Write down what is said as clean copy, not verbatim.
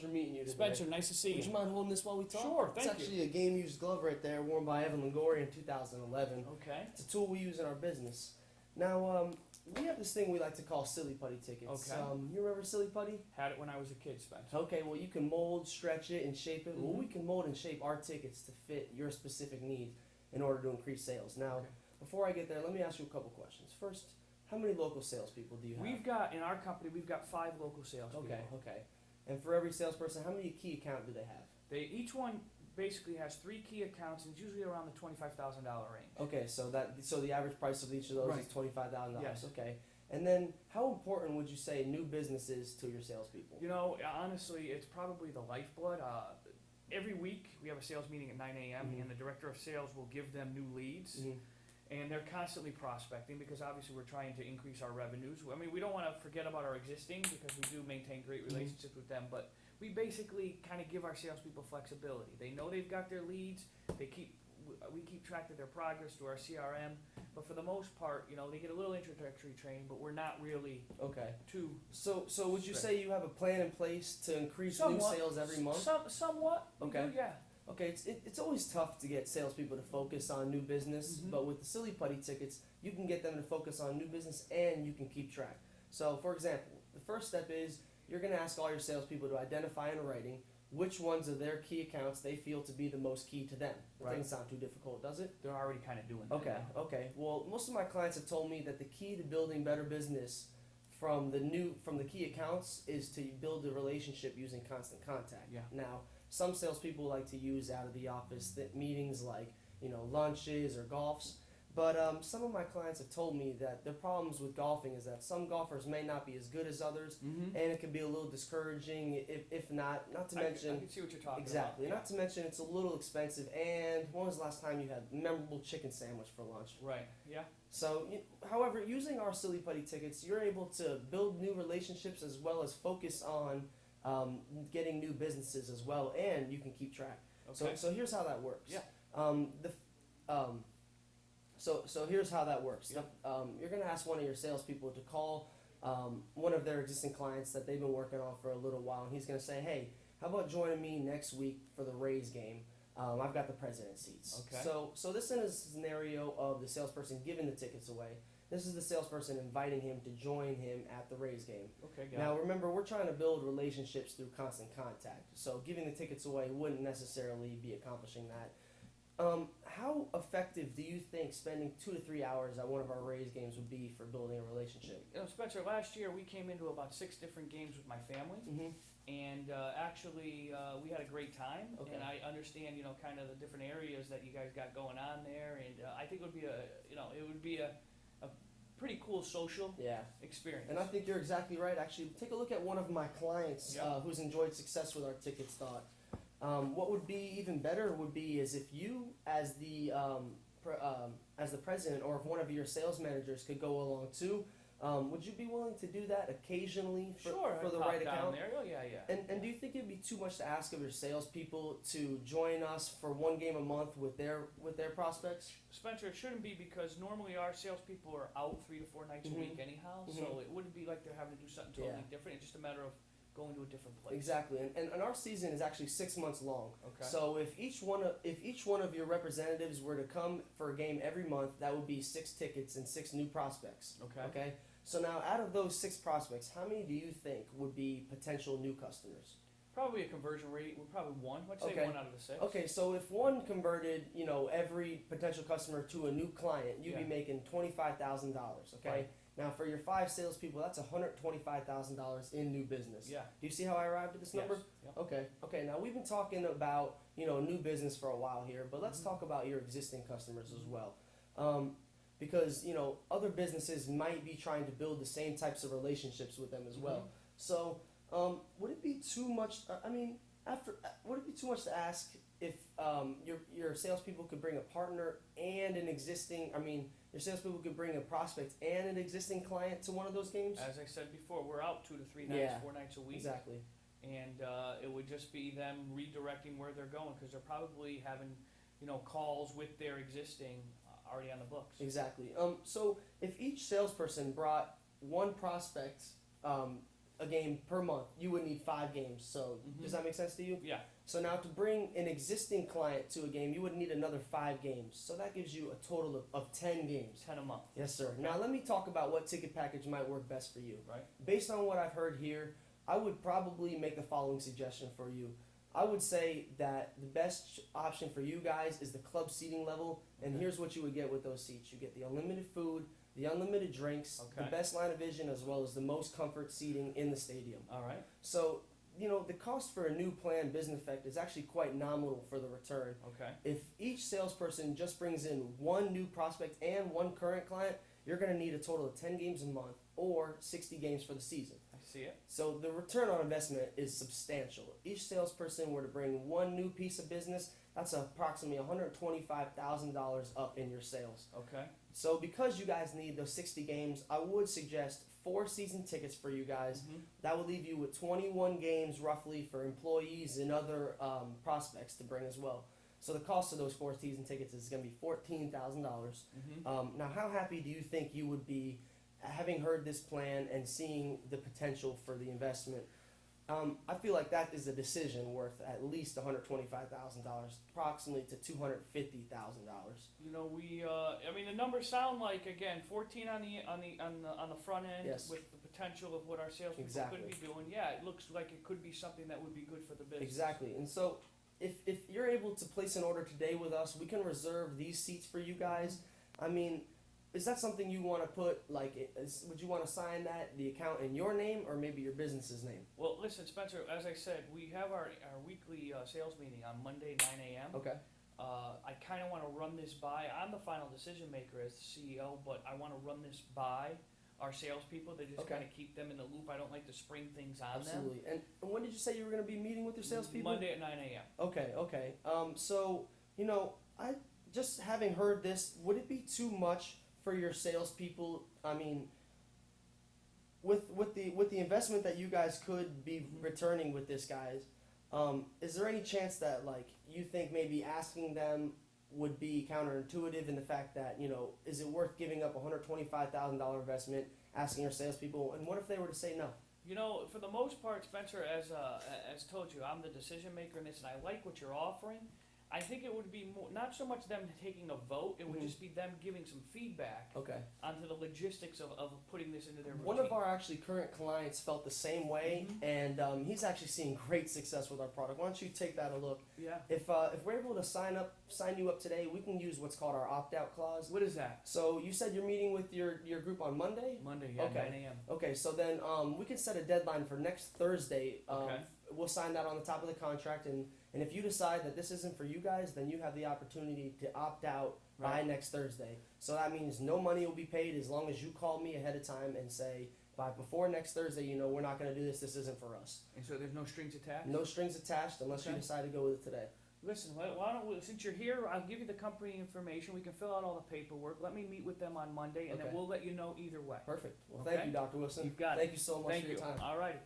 Pleasure meeting you today. Spencer, nice to see Would you you. mind holding this while we talk? Sure, thank It's you. actually a game-used glove right there, worn by Evan Longoria in 2011. Okay. It's a tool we use in our business. Now, we have this thing we like to call silly putty tickets. Okay. You remember silly putty? Had it when I was a kid, Spencer. Okay, well, you can mold, stretch it, and shape it. Well, Mhm. we can mold and shape our tickets to fit your specific needs in order to increase sales. Now, Okay. before I get there, let me ask you a couple questions. First, how many local salespeople do you have? We've got, in our company, we've got 5 local salespeople. Okay. And for every salesperson, how many key account do they have? Each one basically has 3 key accounts, and it's usually around the $25,000 range. Okay, so the average price of each of those Right. is $25,000. Yes. Okay, and then how important would you say new business is to your salespeople? You know, honestly, it's probably the lifeblood. Every week we have a sales meeting at 9 a.m. Mhm. and the director of sales will give them new leads. Mhm. And they're constantly prospecting because obviously we're trying to increase our revenues. I mean, we don't want to forget about our existing because we do maintain great relationships with them, but we basically kind of give our salespeople flexibility. They know they've got their leads. We keep track of their progress through our CRM, but for the most part, you know, they get a little introductory training, but we're not really Okay, too so would you strict. say you have a plan in place to increase new Somewhat. sales every month? Somewhat. We Okay. do, yeah. Okay, it's always tough to get salespeople to focus on new business, Mhm. but with the silly putty tickets, you can get them to focus on new business and you can keep track. So, for example, the first step is you're going to ask all your salespeople to identify in writing which ones of their key accounts they feel to be the most key to them. That Right. doesn't sound too difficult, does it? They're already kind of doing that. Okay, now. okay. Well, most of my clients have told me that the key to building better business from the key accounts is to build a relationship using constant contact. Yeah. Now, some salespeople like to use out of the office meetings like lunches or golfs, but some of my clients have told me that the problems with golfing is that some golfers may not be as good as others, Mhm. and it can be a little discouraging if not to I mention. can see what you're talking Exactly. about. Not to mention it's a little expensive. And when was the last time you had a memorable chicken sandwich for lunch? Right. Yeah. So, however, using our silly putty tickets, you're able to build new relationships as well as focus on getting new businesses as well, and you can keep track. Okay. So here's how that works. Yeah. So here's how that works. Yeah. You're gonna ask one of your salespeople to call one of their existing clients that they've been working on for a little while, and he's gonna say, "Hey, how about joining me next week for the Rays game? I've got the president seats." Okay. So this is a scenario of the salesperson giving the tickets away. This is the salesperson inviting him to join him at the Rays game. Okay. Got Now it. remember, we're trying to build relationships through constant contact. So giving the tickets away wouldn't necessarily be accomplishing that. How effective do you think spending 2 to 3 hours at one of our Rays games would be for building a relationship? You know, Spencer, last year we came into about 6 different games with my family, Mm-hmm. and actually we had a great time. Okay. And I understand, kind of the different areas that you guys got going on there, and I think it would be a pretty cool social Yeah. experience. And I think you're exactly right. Actually, take a look at one of my clients Yeah. who's enjoyed success with our tickets. Thought what would be even better would be is if you, as the president, or if one of your sales managers could go along too. Would you be willing to do that occasionally for, sure, for the I'd pop right down account? there. Oh yeah. And do you think it'd be too much to ask of your salespeople to join us for one game a month with their prospects? Spencer, it shouldn't be because normally our salespeople are out 3 to 4 nights Mhm. a week anyhow, so Mhm. it wouldn't be like they're having to do something totally Yeah. different. It's just a matter of going to a different place. Exactly, and our season is actually 6 months long. Okay. So if each one of your representatives were to come for a game every month, that would be 6 tickets and 6 new prospects. Okay. Okay. So now, out of those 6 prospects, how many do you think would be potential new customers? Probably a conversion rate. We're probably 1. I'd say Okay. 1 out of the 6. Okay, so if one converted, every potential customer to a new client, you'd be Yeah. making $25,000. Okay. Right. Now, for your 5 salespeople, that's $125,000 in new business. Yeah. Do you see how I arrived at this number? Yes. Yep. Okay. Now we've been talking about new business for a while here, but let's Mhm. talk about your existing customers as well, because other businesses might be trying to build the same types of relationships with them as well. Mhm. So would it be too much? Would it be too much to ask if your salespeople could bring a partner and an existing? Your salespeople could bring a prospect and an existing client to one of those games. As I said before, we're out 2 to 3 nights, Yeah. 4 nights a week. Exactly. And it would just be them redirecting where they're going because they're probably having, calls with their existing already on the books. Exactly. So if each salesperson brought one prospect a game per month, you would need 5 games. So does that make sense to you? Yeah. So now to bring an existing client to a game, you would need another 5 games. So that gives you a total of 10 games. 10 a month. Yes, sir. Okay. Now let me talk about what ticket package might work best for you. Right. Based on what I've heard here, I would probably make the following suggestion for you. I would say that the best option for you guys is the club seating level, and here's what you would get with those seats. You get the unlimited food, the unlimited drinks, the Okay. best line of vision, as well as the most comfort seating in the stadium. All right. So, the cost for a new plan business effect is actually quite nominal for the return. Okay. If each salesperson just brings in one new prospect and one current client, you're going to need a total of 10 games a month or 60 games for the season. I see it. So the return on investment is substantial. Each salesperson were to bring one new piece of business, that's approximately $125,000 up in your sales. Okay. So because you guys need those 60 games, I would suggest 4 season tickets for you guys. That would leave you with 21 games roughly for employees and other prospects to bring as well. So the cost of those 4 season tickets is going to be $14,000. Now, how happy do you think you would be having heard this plan and seeing the potential for the investment? I feel like that is a decision worth at least $125,000, approximately to $250,000. I mean, the numbers sound like, again, 14 on the front end, Yes. with the potential of what our salespeople Exactly. could be doing. Yeah, it looks like it could be something that would be good for the business. Exactly. And so if you're able to place an order today with us, we can reserve these seats for you guys. I mean, is that something you want to put, would you want to sign the account in your name or maybe your business's name? Well, listen, Spencer, as I said, we have our weekly sales meeting on Monday, 9 a.m. Okay. I kind of want to run this by. I'm the final decision maker as the CEO, but I want to run this by our salespeople. They just Okay. kind of keep them in the loop. I don't like to spring things on Absolutely. And when did you say you were going to be meeting with your them. salespeople? Monday at 9 a.m. Okay. So, I just having heard this, would it be too much for your salespeople? I mean, with the investment that you guys could be returning with this, guys, is there any chance that you think maybe asking them would be counterintuitive in the fact that is it worth giving up $125,000 investment, asking your salespeople, and what if they were to say no? For the most part, Spencer, as told you, I'm the decision maker in this, and I like what you're offering. I think it would be more, not so much them taking a vote, it would just be them giving some feedback Okay. onto the logistics of putting this into their routine. One of our actually current clients felt the same way, and he's actually seeing great success with our product. Why don't you take that a look? Yeah. If we're able to sign you up today, we can use what's called our opt-out clause. What is that? So you said you're meeting with your group on Monday? Monday, yeah, Okay. 9 a.m. Okay, so then we can set a deadline for next Thursday. Okay. We'll sign that on the top of the contract, and if you decide that this isn't for you guys, then you have the opportunity to opt out by Right. next Thursday. So that means no money will be paid as long as you call me ahead of time and say, before next Thursday, we're not going to do this, this isn't for us. And so there's no strings attached? No strings attached unless you Okay. decide to go with it today. Listen, why don't we, since you're here, I'll give you the company information. We can fill out all the paperwork. Let me meet with them on Monday, and Okay. then we'll let you know either way. Perfect. Well, Okay. thank you, Dr. Wilson. You've got it. Thank you so much Thank for your you. time. All righty.